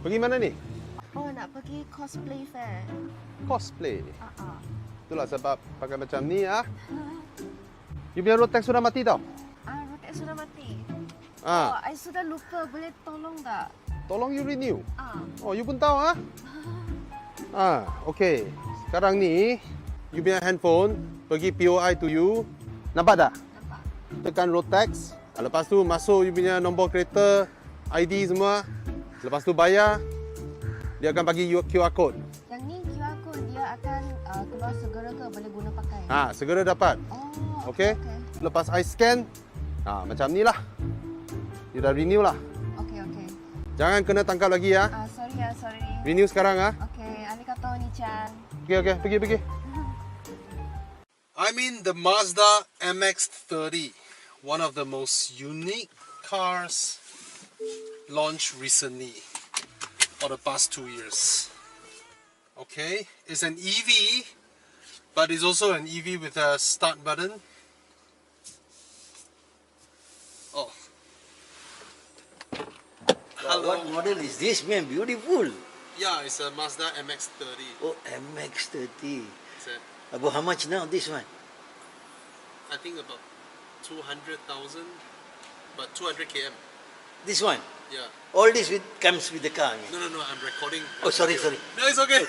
Pergi mana ni? Oh, nak pergi cosplay fair. Cosplay. Ah. Itulah sebab pakai macam ni ah. You punya road tax sudah mati tau. Rotek sudah mati. Ah. Oh, I sudah lupa. Boleh tolong tak? Tolong you renew. Ah. Oh, you pun tahu ah. Okay. Sekarang ni you punya handphone pergi POI to you. Nampak tak? Nampak. Tekan road tax. Lepas tu masuk you punya nombor kereta, ID semua. Lepas tu bayar. Dia akan bagi you QR code. Yang ni QR code dia akan keluar segera ke boleh guna pakai? Segera dapat. Oh, okay. Lepas I scan, macam ni lah. You dah renew lah. Okay. Jangan kena tangkap lagi ya. Sorry. Renew sekarang ah. Okay, arigatou ni-chan. Okay, pergi. I'm in the Mazda MX-30, one of the most unique cars launched recently for the past 2 years. Okay, it's an EV, but it's also an EV with a start button. Oh. Hello. What model is this, man? Beautiful. Yeah, it's a Mazda MX-30. Oh, MX-30. It's a, About how much now, this one? I think about 200,000, but 200 km. This one? Yeah. All this comes with the car? No, I'm recording. Oh, sorry. No, it's okay.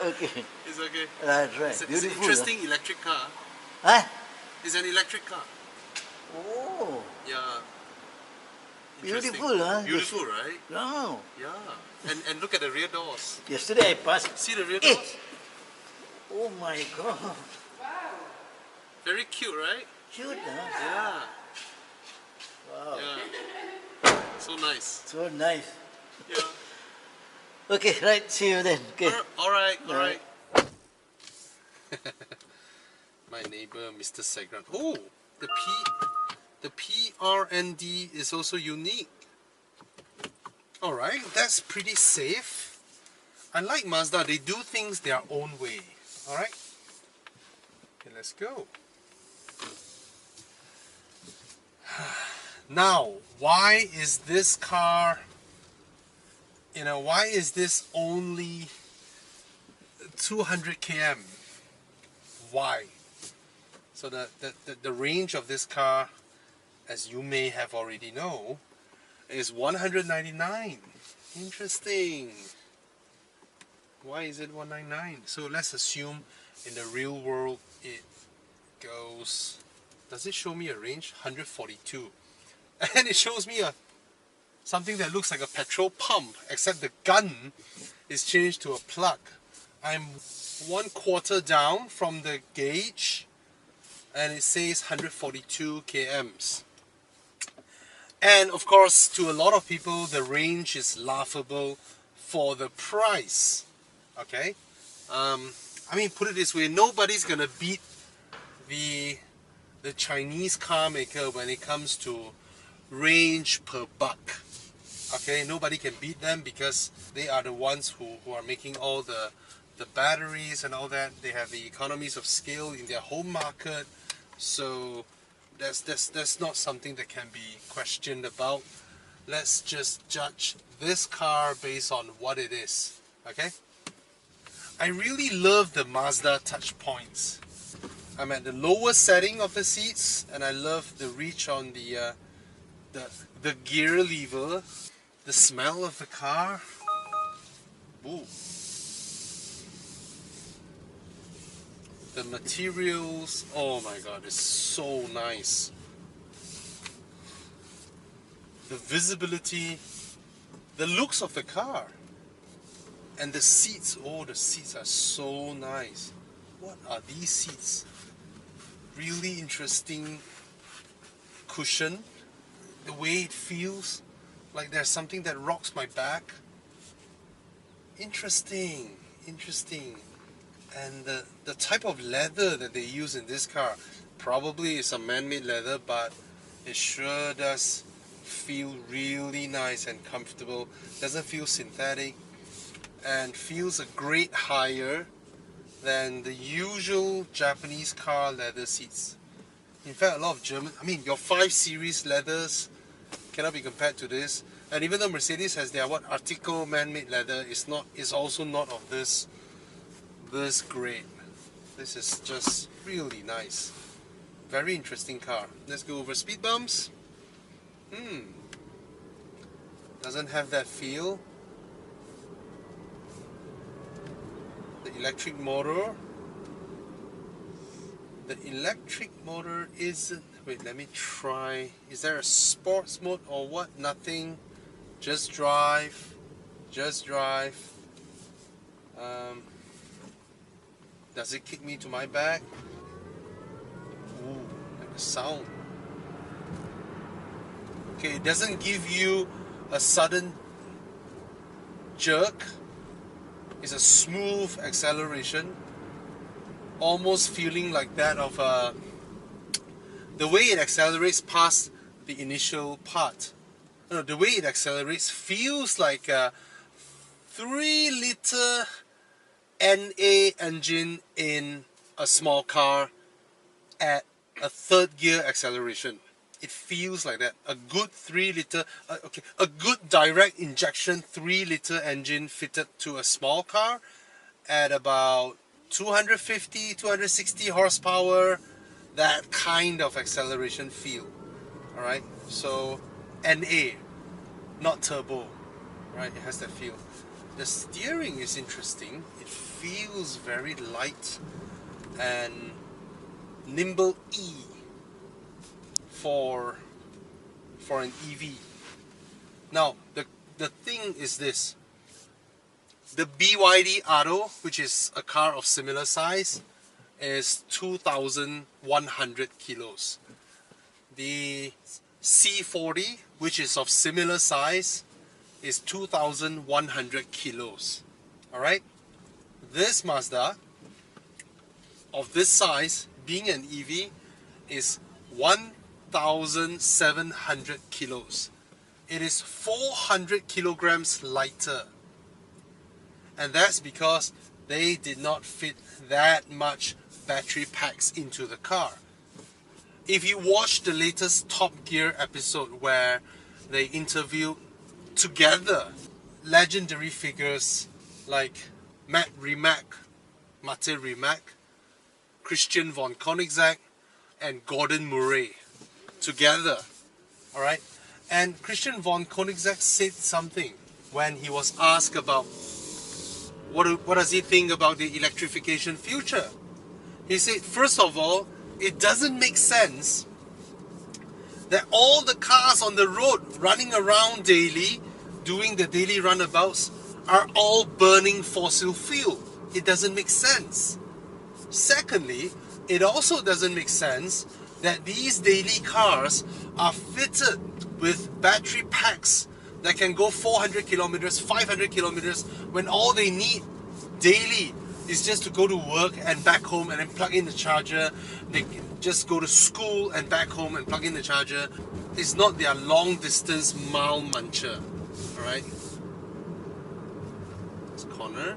Okay. It's okay. Right. It's Beautiful. an interesting electric car. Huh? It's an electric car. Oh. Yeah. Beautiful, huh? Beautiful, right? No. Yeah. And look at the rear doors. Yesterday I passed. See the rear doors? Oh my God. Very cute, right? Cute, huh? Yeah. Wow. Yeah. So nice. So nice. Yeah. Okay, right. See you then. Okay. All right. My neighbor, Mr. Segran. Oh, the PRND is also unique. All right, that's pretty safe. I like Mazda. They do things their own way. All right. Okay, let's go. Now, why is this car, why is this only 200 km? Why? So the range of this car, as you may have already know, is 199. Interesting. Why is it 199? So let's assume in the real world it goes, does it show me a range? 142. And it shows me something that looks like a petrol pump, except the gun is changed to a plug. I'm 1/4 down from the gauge and it says 142 kms. And of course, to a lot of people, the range is laughable for the price. Okay? I mean, put it this way, nobody's gonna beat the Chinese car maker when it comes to range per buck. Okay, nobody can beat them because they are the ones who are making all the batteries and all that. They have the economies of scale in their home market, so that's not something that can be questioned about. Let's just judge this car based on what it is. Okay, I really love the Mazda touch points. I'm at the lowest setting of the seats, and I love the reach on the gear lever, the smell of the car. Ooh. The materials, oh my god, it's so nice. The visibility, the looks of the car, and the seats, oh, the seats are so nice. What are these seats? Really interesting cushion. The way it feels like there's something that rocks my back. Interesting. And the type of leather that they use in this car probably is a man-made leather, but it sure does feel really nice and comfortable. Doesn't feel synthetic and feels a grade higher than the usual Japanese car leather seats. In fact, a lot of German, your 5 Series leathers cannot be compared to this. And even though Mercedes has their Artico man-made leather, it's also not of this grade. This is just really nice. Very interesting car. Let's go over speed bumps. Doesn't have that feel. The electric motor. The electric motor isn't... Wait, let me try. Is there a sports mode or what? Nothing. Just drive. Just drive. Does it kick me to my back? Ooh, like the sound. Okay, it doesn't give you a sudden jerk. It's a smooth acceleration. Almost feeling like that of the way it accelerates past the initial part. No, the way it accelerates feels like a 3-liter NA engine in a small car at a third gear acceleration. It feels like that. A good 3-liter, a good direct injection 3-liter engine fitted to a small car at about 250, 260 horsepower, that kind of acceleration feel. Alright, so NA, not turbo. Right, it has that feel. The steering is interesting. It feels very light and nimble E for an EV. Now, the thing is this. The BYD Atto, which is a car of similar size, is 2,100 kilos. The C40, which is of similar size, is 2,100 kilos. Alright? This Mazda, of this size, being an EV, is 1,700 kilos. It is 400 kilograms lighter. And that's because they did not fit that much battery packs into the car. If you watch the latest Top Gear episode where they interviewed together legendary figures like Mate Rimac, Christian von Koenigsegg, and Gordon Murray together. Alright? And Christian von Koenigsegg said something when he was asked about what does he think about the electrification future. He said, first of all, it doesn't make sense that all the cars on the road running around daily, doing the daily runabouts, are all burning fossil fuel. It doesn't make sense. Secondly, it also doesn't make sense that these daily cars are fitted with battery packs that can go 400 kilometers, 500 kilometers, when all they need daily is just to go to work and back home and then plug in the charger. They can just go to school and back home and plug in the charger. It's not their long distance mile muncher. Alright? This corner.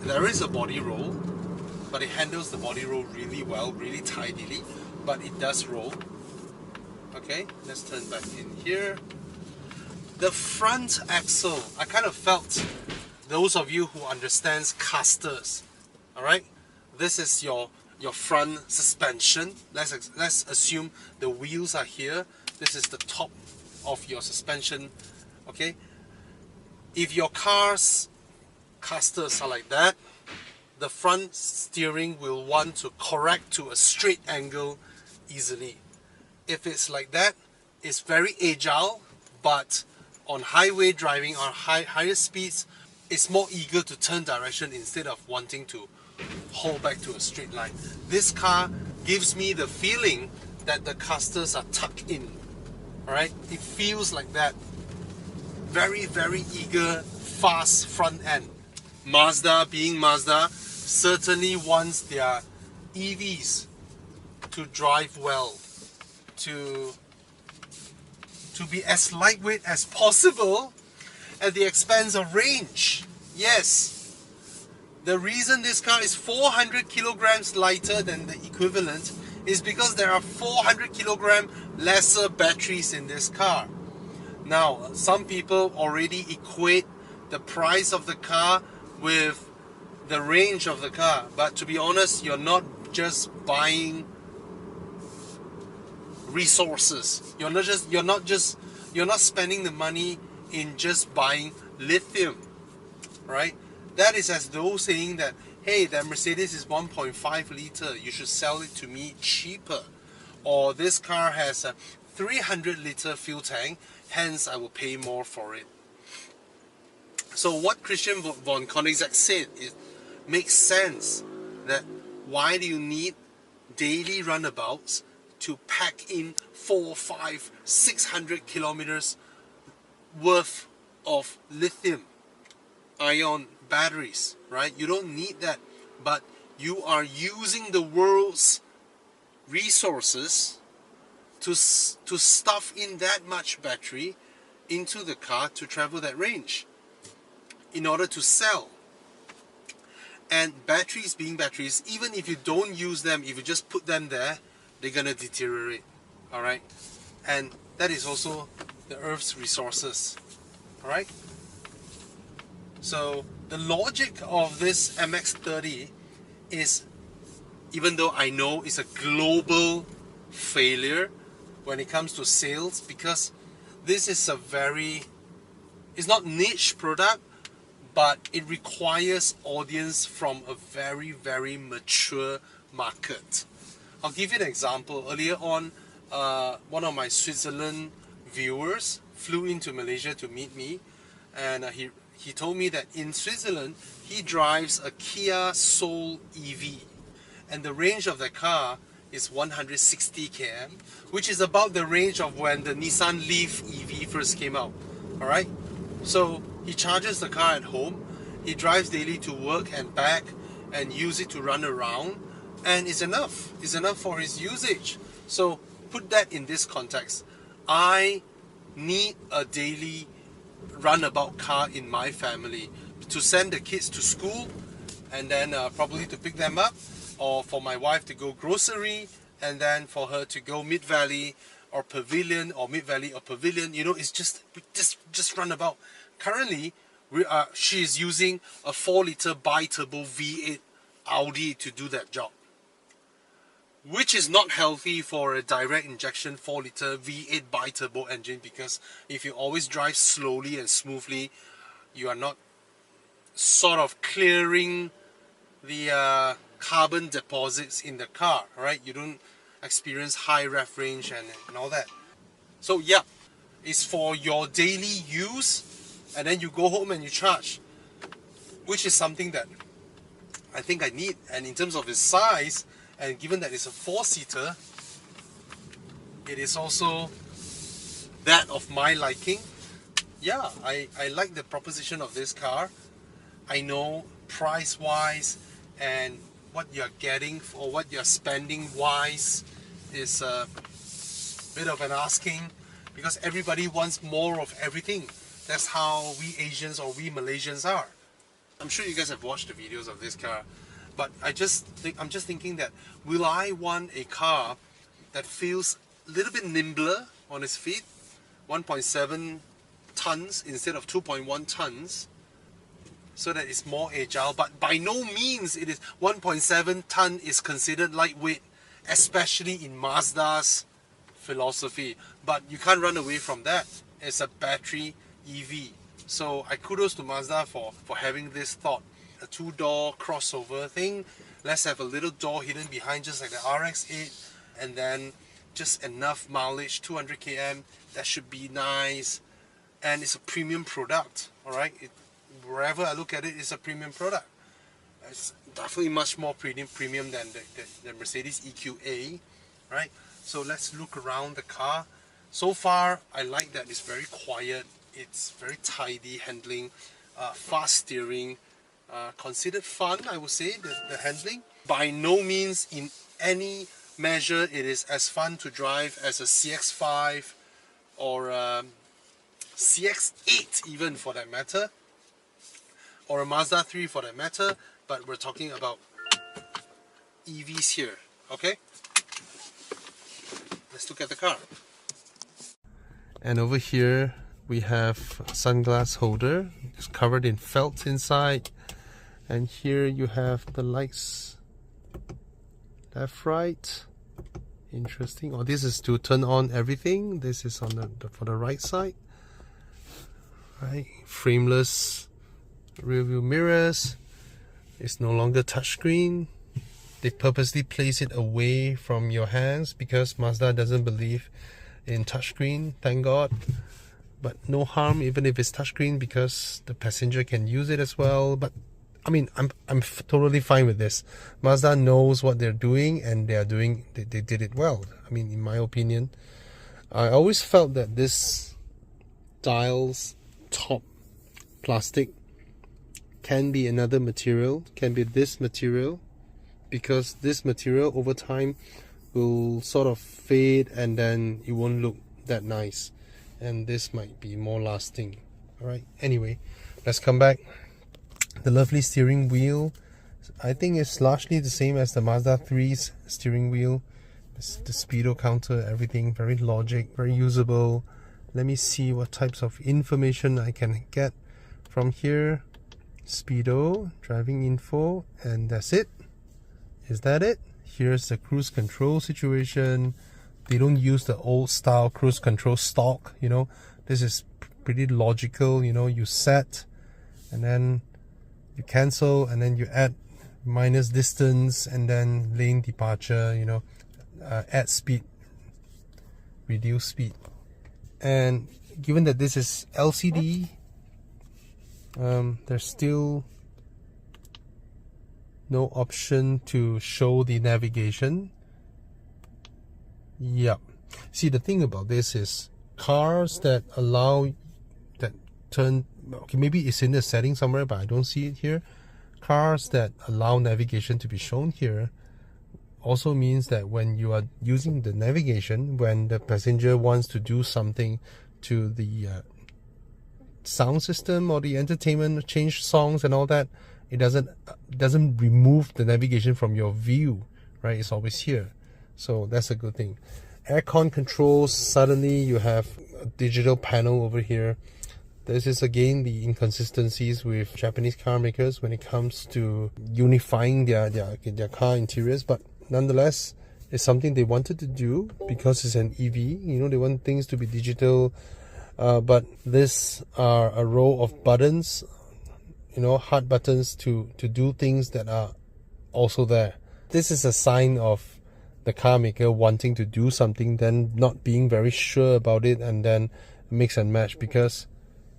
There is a body roll, but it handles the body roll really well, really tidily, but it does roll. Okay, let's turn back in here. The front axle, I kind of felt, those of you who understands casters, alright, this is your front suspension. Let's assume the wheels are here. This is the top of your suspension. Okay, if your car's casters are like that, the front steering will want to correct to a straight angle easily. If it's like that, it's very agile, but on highway driving or higher speeds, it's more eager to turn direction instead of wanting to hold back to a straight line. This car gives me the feeling that the casters are tucked in. Alright, it feels like that. Very, very eager, fast front end. Mazda, being Mazda, certainly wants their EVs to drive well, to be as lightweight as possible at the expense of range. Yes, the reason this car is 400 kilograms lighter than the equivalent is because there are 400 kilogram lesser batteries in this car. Now, some people already equate the price of the car with the range of the car, but to be honest, you're not just buying resources. You're not spending the money in just buying lithium, right? That is as though saying that, hey, that Mercedes is 1.5 liter, you should sell it to me cheaper. Or this car has a 300 liter fuel tank, hence I will pay more for it. So what Christian von Koenigsegg said makes sense, that why do you need daily runabouts to pack in 4, 5, 600 kilometers worth of lithium ion batteries, right? You don't need that, but you are using the world's resources to stuff in that much battery into the car to travel that range in order to sell. And batteries being batteries, even if you don't use them, if you just put them there, they're gonna deteriorate. Alright? And that is also the Earth's resources. Alright? So the logic of this MX-30 is, even though I know it's a global failure when it comes to sales, because this is it's not niche product, but it requires audience from a very, very mature market. I'll give you an example. Earlier on, one of my Switzerland viewers flew into Malaysia to meet me, and he told me that in Switzerland he drives a Kia Soul EV, and the range of the car is 160 km, which is about the range of when the Nissan Leaf EV first came out. Alright? So he charges the car at home, he drives daily to work and back, and use it to run around, and it's enough. It's enough for his usage. So put that in this context. I need a daily runabout car in my family to send the kids to school, and then probably to pick them up, or for my wife to go grocery, and then for her to go Mid-Valley or Pavilion, or Mid-Valley or Pavilion. You know, it's just runabout. Currently, she is using a 4-liter bi-turbo V8 Audi to do that job, which is not healthy for a direct injection 4-liter V8 bi-turbo engine, because if you always drive slowly and smoothly, you are not sort of clearing the carbon deposits in the car, right? You don't experience high ref range and all that. So yeah, it's for your daily use, and then you go home and you charge, which is something that I think I need. And in terms of its size, and given that it's a 4-seater, it is also that of my liking. Yeah, I like the proposition of this car. I know price wise and what you're getting or what you're spending wise is a bit of an asking, because everybody wants more of everything. That's how we Asians or we Malaysians are. I'm sure you guys have watched the videos of this car, but I'm just thinking that, will I want a car that feels a little bit nimbler on its feet, 1.7 tons instead of 2.1 tons, so that it's more agile? But by no means it is 1.7 ton is considered lightweight, especially in Mazda's philosophy. But you can't run away from that. It's a battery EV. So I kudos to Mazda for having this thought. A 2-door crossover thing. Let's have a little door hidden behind, just like the RX-8, and then just enough mileage, 200 km. That should be nice. And it's a premium product, alright? Wherever I look at it, it's a premium product. It's definitely much more premium than the Mercedes EQA, right? So let's look around the car. So far, I like that it's very quiet. It's very tidy handling, fast steering, considered fun, I would say, the handling. By no means in any measure it is as fun to drive as a CX-5 or CX-8 even for that matter, or a Mazda 3 for that matter, but we're talking about EVs here, okay? Let's look at the car. And over here, We have a sunglass holder. It's covered in felt inside. And here you have the lights. Left, right. Interesting. Oh, this is to turn on everything. This is on for the right side. Right. Frameless rear view mirrors. It's no longer touchscreen. They purposely place it away from your hands because Mazda doesn't believe in touchscreen, thank God. But no harm even if it's touchscreen because the passenger can use it as well. But I mean, I'm totally fine with this. Mazda knows what they're doing and they did it well. I mean, in my opinion, I always felt that this dial's top plastic can be another material, can be this material, because this material over time will sort of fade and then it won't look that nice, and this might be more lasting. All right, anyway, let's come back. The lovely steering wheel, I think it's largely the same as the Mazda 3's steering wheel. The speedo counter, everything very logic, very usable. Let me see what types of information I can get from here. Speedo, driving info, and that's it. Is that it? Here's the cruise control situation. They don't use the old style cruise control stock, you know. This is pretty logical, you know. You set and then you cancel and then you add minus distance and then lane departure, you know, add speed, reduce speed. And given that this is LCD, there's still no option to show the navigation. Yep. See, the thing about this is cars that allow that turn, okay, maybe it's in the setting somewhere but I don't see it here. Cars that allow navigation to be shown here also means that when you are using the navigation, when the passenger wants to do something to the sound system or the entertainment, change songs and all that, it doesn't remove the navigation from your view, right? It's always here, so that's a good thing. Aircon controls, suddenly you have a digital panel over here. This is again the inconsistencies with Japanese car makers when it comes to unifying their car interiors, but nonetheless it's something they wanted to do because it's an EV, you know, they want things to be digital. But this are a row of buttons, you know, hard buttons to do things that are also there. This is a sign of the car maker wanting to do something, then not being very sure about it, and then mix and match, because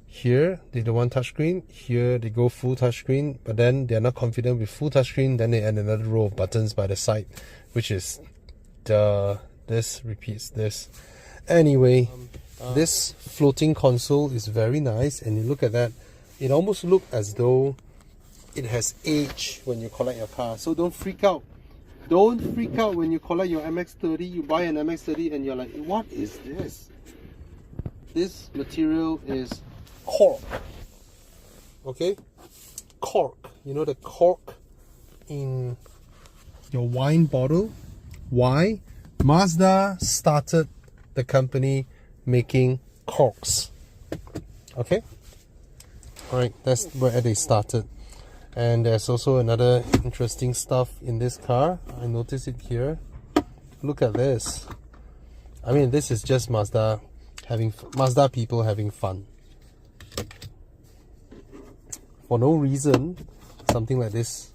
here they don't want touchscreen, here they go full touchscreen, but then they're not confident with full touchscreen, then they add another row of buttons by the side, which is this repeats this. Anyway, this floating console is very nice, and you look at that, it almost looks as though it has aged when you collect your car. So don't freak out. Don't freak out when you collect your MX-30. You buy an MX-30 and you're like, what is this? This material is cork. Okay? Cork. You know the cork in your wine bottle? Why? Mazda started the company making corks. Okay? Alright, that's where they started. And there's also another interesting stuff in this car. I noticed it here. Look at this. I mean, this is just Mazda people having fun. For no reason, something like this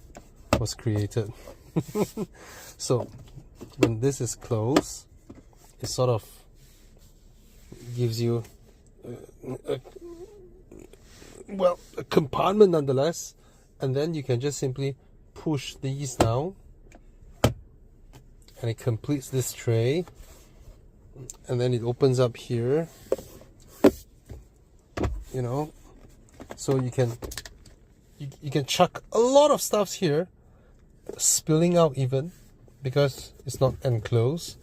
was created. So when this is closed, it sort of gives you a compartment nonetheless, and then you can just simply push these down and it completes this tray, and then it opens up here, you know, so you can chuck a lot of stuff here, spilling out even because it's not enclosed.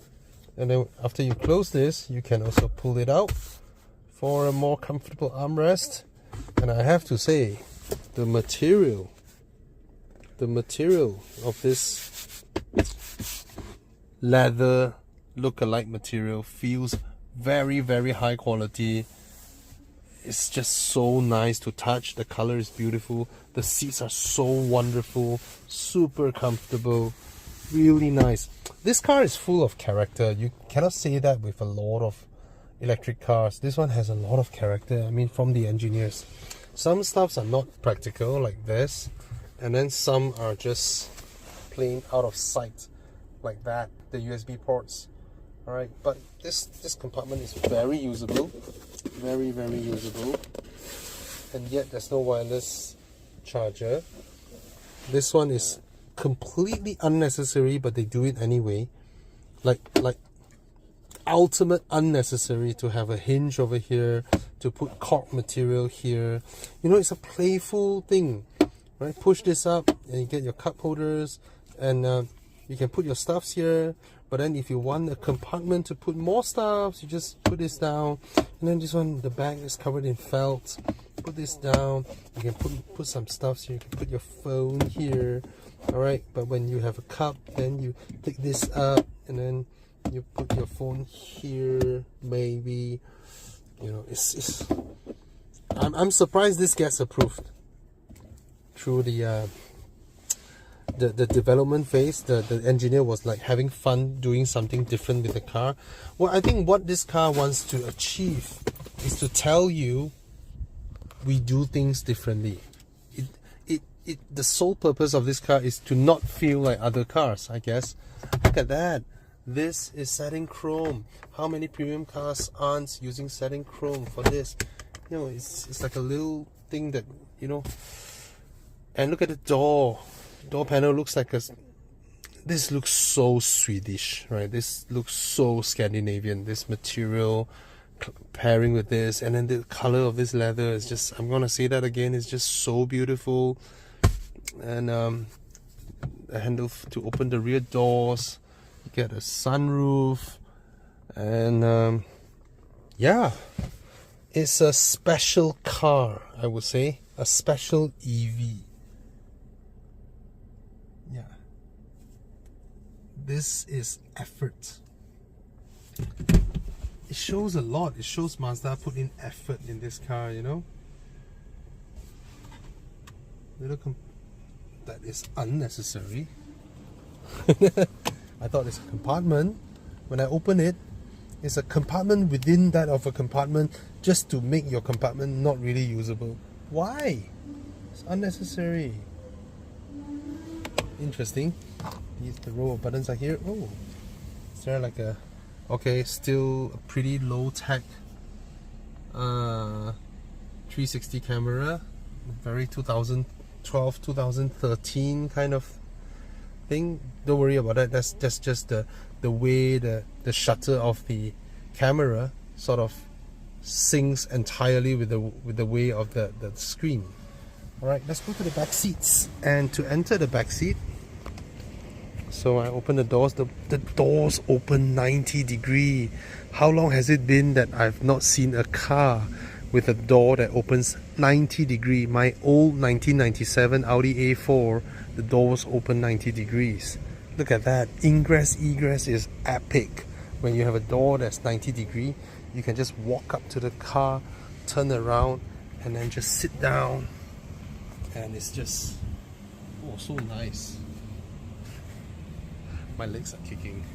And then after you close this, you can also pull it out for a more comfortable armrest. And I have to say, the material of this leather look-alike material feels very, very high quality, it's just so nice to touch. The color is beautiful. The seats are so wonderful, super comfortable, really nice. This car is full of character. You cannot say that with a lot of electric cars. This one has a lot of character. I mean, from the engineers. Some stuffs are not practical like this, and then some are just plain out of sight like that, the USB ports. Alright, but this compartment is very usable, very usable, and yet there's no wireless charger. This one is completely unnecessary, but they do it anyway. Like ultimate unnecessary to have a hinge over here, to put cork material here. You know, it's a playful thing, right? Push this up and you get your cup holders, and you can put your stuffs here. But then if you want a compartment to put more stuffs, you just put this down. And then this one, the bag is covered in felt. Put this down. You can put some stuffs here. You can put your phone here. Alright, but when you have a cup, then you take this up and then you put your phone here, maybe. You know, I'm surprised this gets approved through the development phase. The engineer was like having fun doing something different with the car. Well, I think what this car wants to achieve is to tell you we do things differently. The sole purpose of this car is to not feel like other cars, I guess. Look at that. This is satin chrome. How many premium cars aren't using satin chrome for this? You know, it's like a little thing that, you know. And look at the door panel. Looks like this looks so Swedish, right? This looks so Scandinavian. This material pairing with this, and then the color of this leather is just, I'm gonna say that again, it's just so beautiful. And a handle to open the rear doors. You get a sunroof, and yeah, it's a special car, I would say, a special EV. Yeah, this is effort. It shows a lot. It shows Mazda put in effort in this car, you know. That is unnecessary. I thought it's a compartment. When I open it, it's a compartment within that of a compartment, just to make your compartment not really usable. Why? It's unnecessary. Interesting. The row of buttons are here. Oh, is there like a... Okay, still a pretty low-tech 360 camera. Very 2012, 2013 kind of thing. Don't worry about that. That's just the way the shutter of the camera sort of syncs entirely with the way of the screen. Alright, let's go to the back seats. And to enter the back seat, so I open the doors. The doors open 90 degree. How long has it been that I've not seen a car with a door that opens 90 degree? My old 1997 Audi A4, the doors open 90 degrees. Look at that. Ingress, egress is epic. When you have a door that's 90 degree, you can just walk up to the car, turn around, and then just sit down. And it's just, oh, so nice. My legs are kicking.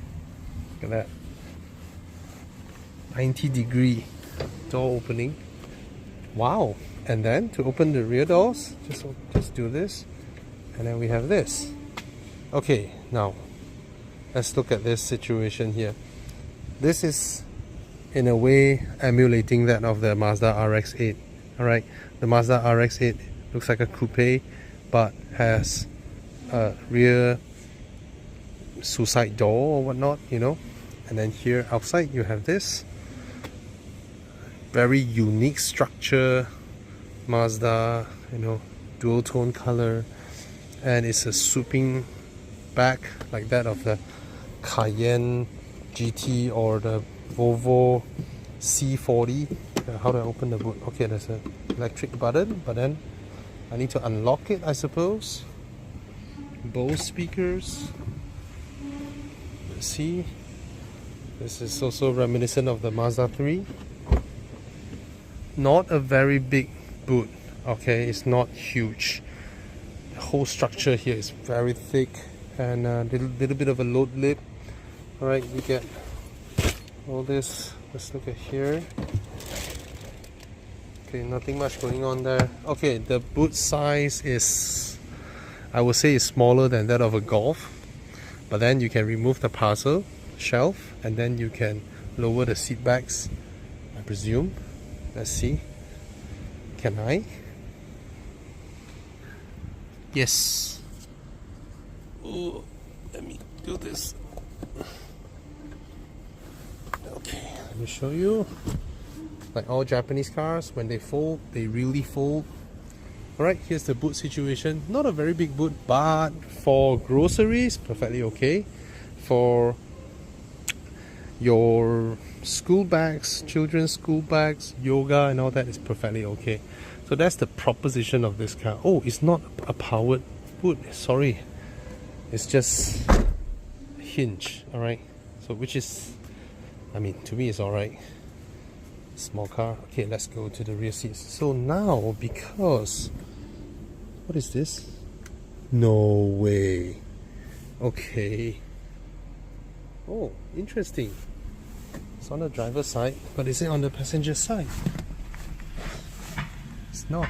Look at that. 90 degree door opening. Wow. And then to open the rear doors, just do this. And then we have this. Okay, now let's look at this situation here. This is in a way emulating that of the Mazda RX-8. Alright, the Mazda RX-8 looks like a coupe, but has a rear suicide door or whatnot, you know. And then here outside you have this very unique structure, Mazda, you know, dual tone color, and it's a swooping back like that of the Cayenne GT or the Volvo C40. How do I open the boot? Okay, there's an electric button, but then I need to unlock it, I suppose. Bose speakers. Let's see. This is also reminiscent of the Mazda 3. not a very big boot. Okay, it's not huge. The whole structure here is very thick and a little bit of a load lip. All right, we get all this. Let's look at here. Okay, nothing much going on there. Okay, the boot size is, I would say, is smaller than that of a Golf, but then you can remove the parcel shelf and then you can lower the seat backs, I presume. Let's see. Can I? Yes. Oh, let me do this. Okay, let me show you. Like all Japanese cars, when they fold, they really fold. Alright, here's the boot situation. Not a very big boot, but for groceries, perfectly okay. For your school bags, children's school bags, yoga and all that is perfectly okay. So that's the proposition of this car. Oh, it's not a powered boot, sorry. It's just a hinge, alright. So which is, I mean, to me it's alright. Small car. Okay, let's go to the rear seats. So now, because, what is this? No way. Okay. Oh, interesting. It's on the driver's side, but is it on the passenger side? It's not.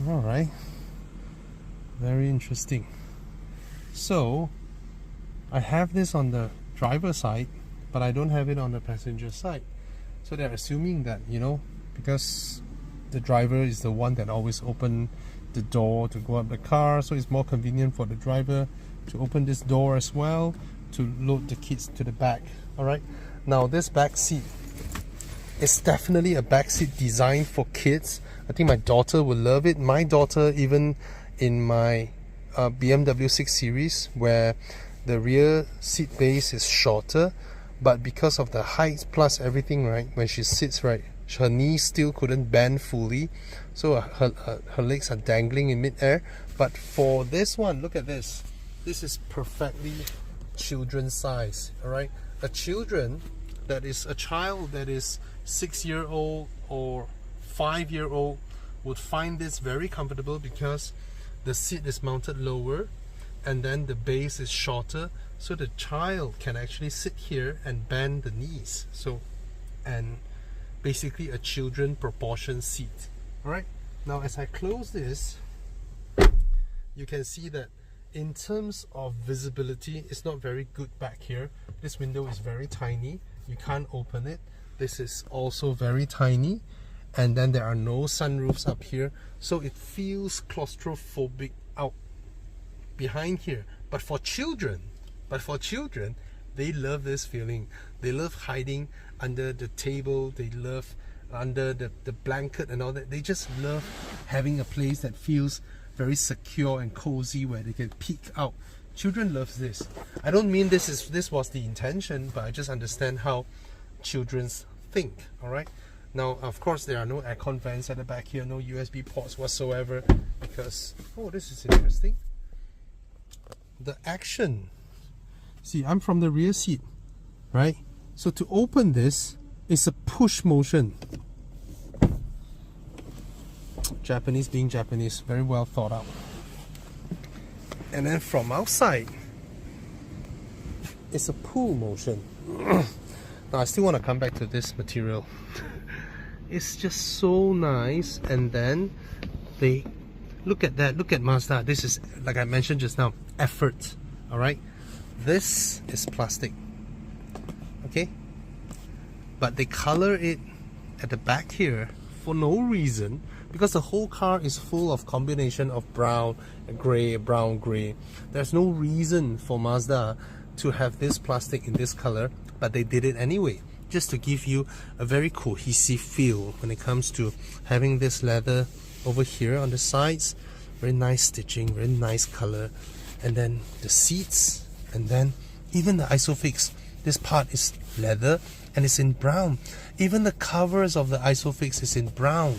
Alright. Very interesting. So, I have this on the driver's side, but I don't have it on the passenger side. So they're assuming that, you know, because the driver is the one that always open the door to go up the car, so it's more convenient for the driver to open this door as well to load the kids to the back. Alright, now this back seat is definitely a back seat designed for kids. I think my daughter will love it. My daughter, even in my BMW 6 Series, where the rear seat base is shorter, but because of the height plus everything, right, when she sits, right, her knees still couldn't bend fully, so her legs are dangling in mid-air. But for this one, look at this. This is perfectly children's size. Alright, a child that is 6-year-old or 5-year-old would find this very comfortable because the seat is mounted lower and then the base is shorter, so the child can actually sit here and bend the knees. So, and basically a children proportion seat. Alright, now as I close this, you can see that in terms of visibility, it's not very good back here. This window is very tiny, you can't open it. This is also very tiny, and then there are no sunroofs up here, so it feels claustrophobic out behind here. But for children, they love this feeling. They love hiding under the table, they love under the blanket and all that. They just love having a place that feels very secure and cozy where they can peek out. Children love this. I don't mean this was the intention, but I just understand how children think. Alright, now of course there are no aircon vents at the back here, no USB ports whatsoever, because, oh, this is interesting, the action. See, I'm from the rear seat, right? So to open this is a push motion. Japanese being Japanese, very well thought out. And then from outside, it's a pull motion. Now I still want to come back to this material. It's just so nice. And then they look at that. Look at Mazda. This is, like I mentioned just now, effort. All right. This is plastic. Okay. But they color it at the back here for no reason, because the whole car is full of combination of brown, grey, brown, grey. There's no reason for Mazda to have this plastic in this color, but they did it anyway, just to give you a very cohesive feel when it comes to having this leather over here on the sides. Very nice stitching, very nice color. And then the seats, and then even the isofix. This part is leather and it's in brown. Even the covers of the isofix is in brown.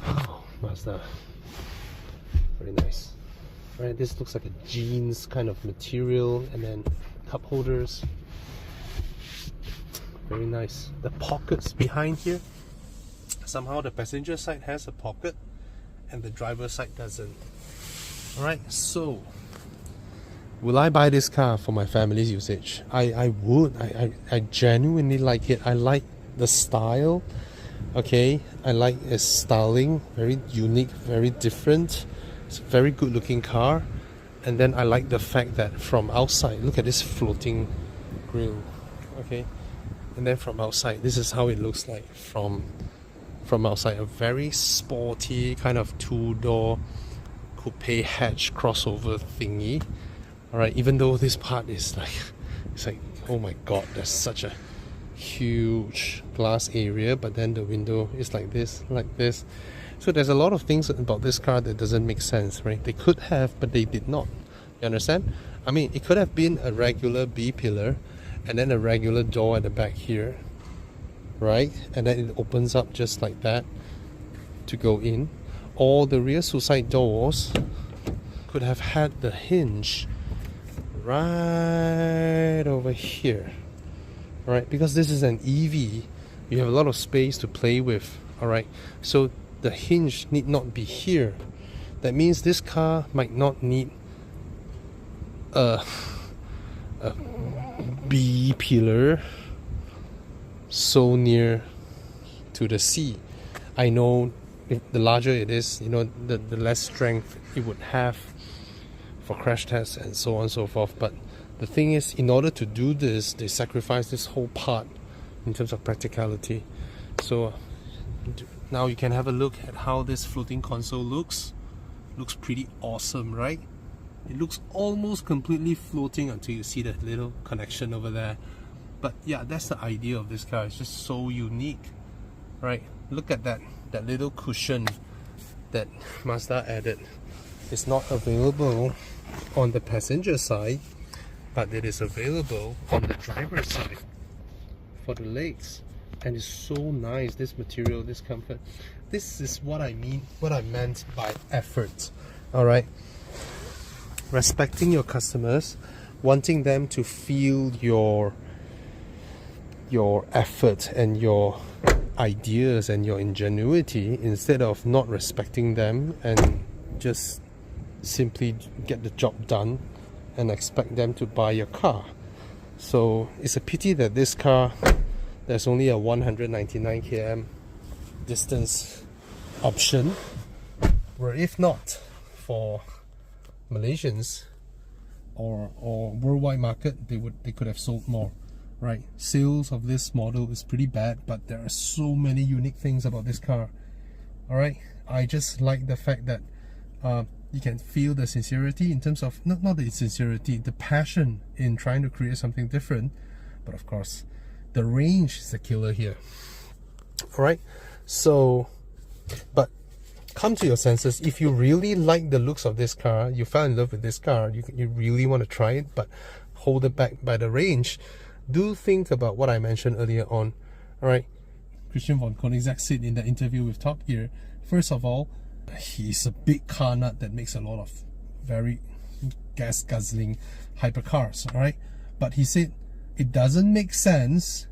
Oh, Mazda. Very nice. Right, this looks like a jeans kind of material, and then cup holders. Very nice. The pockets behind here, somehow the passenger side has a pocket and the driver side doesn't. Alright, so will I buy this car for my family's usage? I would. I genuinely like it. I like the style. Okay, I like its styling. Very unique, very different. It's a very good looking car. And then I like the fact that from outside, look at this floating grille. Okay, and then from outside, this is how it looks like from outside. A very sporty kind of two-door coupe hatch crossover thingy. Alright, even though this part is like, it's like, oh my god, there's such a huge glass area, but then the window is like this. So there's a lot of things about this car that doesn't make sense, right? They could have, but they did not. You understand? I mean, it could have been a regular B pillar and then a regular door at the back here, right? And then it opens up just like that to go in. Or the rear suicide doors could have had the hinge right over here, right? Because this is an EV, you have a lot of space to play with. Alright, so the hinge need not be here. That means this car might not need a B pillar so near to the C. I know if the larger it is, you know, the less strength it would have for crash tests and so on and so forth. But the thing is, in order to do this, they sacrifice this whole part in terms of practicality. So now you can have a look at how this floating console looks. Looks pretty awesome, right? It looks almost completely floating until you see that little connection over there. But yeah, that's the idea of this car. It's just so unique, right? Look at that little cushion that Mazda added. It's not available on the passenger side, but it is available on the driver's side for the legs. And it's so nice, this material, this comfort. This is what I meant by effort. Alright, respecting your customers, wanting them to feel your effort and your ideas and your ingenuity, instead of not respecting them and just simply get the job done and expect them to buy your car. So it's a pity that this car, there's only a 199 km distance option, where if not for Malaysians or worldwide market, they could have sold more, right? Sales of this model is pretty bad, but there are so many unique things about this car. Alright, I just like the fact that you can feel the sincerity in terms of not the sincerity, the passion in trying to create something different. But of course, the range is the killer here. Alright, so, but come to your senses. If you really like the looks of this car, you fell in love with this car, you really want to try it, but hold it back by the range, do think about what I mentioned earlier on. Alright, Christian von Koenigsegg said in the interview with Top Gear, first of all, he's a big car nut that makes a lot of very gas guzzling hypercars. Alright, but he said it doesn't make sense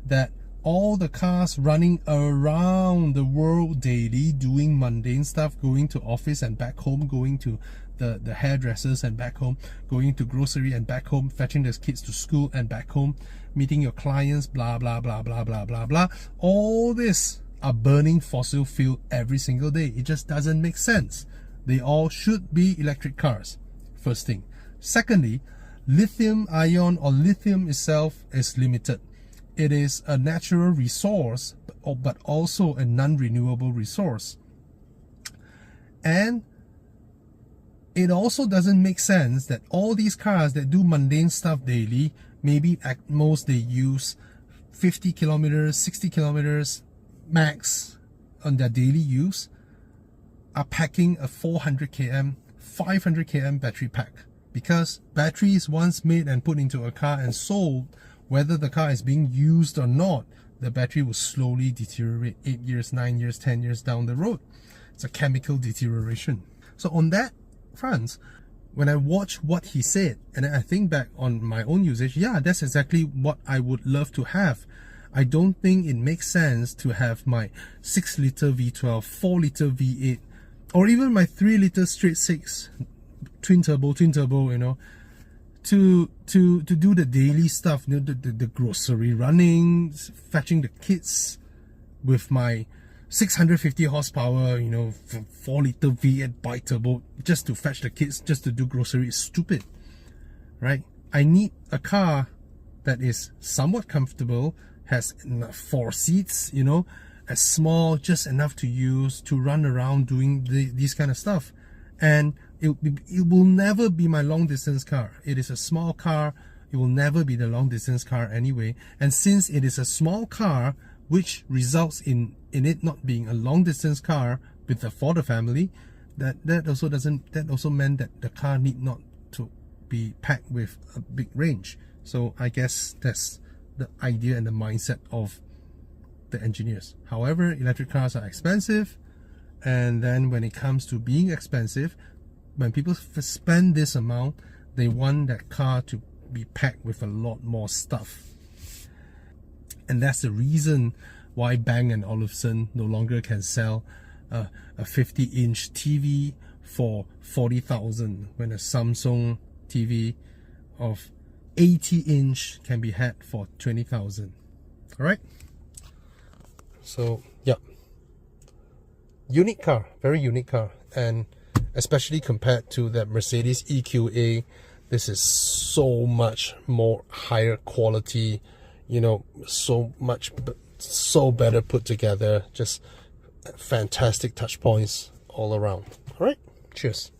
that all the cars running around the world daily, doing mundane stuff, going to office and back home, going to the hairdressers and back home, going to grocery and back home, fetching the kids to school and back home, meeting your clients, blah blah blah blah blah blah blah, all this are burning fossil fuel every single day. It just doesn't make sense. They all should be electric cars, first thing. Secondly, lithium ion or lithium itself is limited. It is a natural resource, but also a non-renewable resource. And it also doesn't make sense that all these cars that do mundane stuff daily, maybe at most they use 50 kilometers, 60 kilometers max on their daily use, are packing a 400 km, 500 km battery pack. Because batteries once made and put into a car and sold, whether the car is being used or not, the battery will slowly deteriorate 8 years, 9 years, 10 years down the road. It's a chemical deterioration. So on that front, when I watch what he said and I think back on my own usage, yeah, that's exactly what I would love to have. I don't think it makes sense to have my 6-liter V12, 4-liter V8, or even my 3-liter straight 6 twin turbo, you know, to do the daily stuff, you know, the grocery running, fetching the kids with my 650 horsepower, you know, 4-liter V8 bi-turbo, just to fetch the kids, just to do grocery. Is stupid, right? I need a car that is somewhat comfortable, has 4 seats, you know, as small, just enough to use to run around doing these kind of stuff. And it will never be my long distance car. It is a small car. It will never be the long distance car anyway. And since it is a small car, which results in it not being a long distance car for the family, that also meant that the car need not to be packed with a big range. So I guess that's the idea and the mindset of the engineers. However, electric cars are expensive, and then when it comes to being expensive, when people spend this amount, they want that car to be packed with a lot more stuff. And that's the reason why Bang & Olufsen no longer can sell a 50-inch TV for 40,000 when a Samsung TV of 80-inch can be had for 20,000. Alright? So, yeah. Unique car, very unique car. And especially compared to that Mercedes EQA, this is so much more higher quality, you know, so better put together, just fantastic touch points all around. All right, cheers.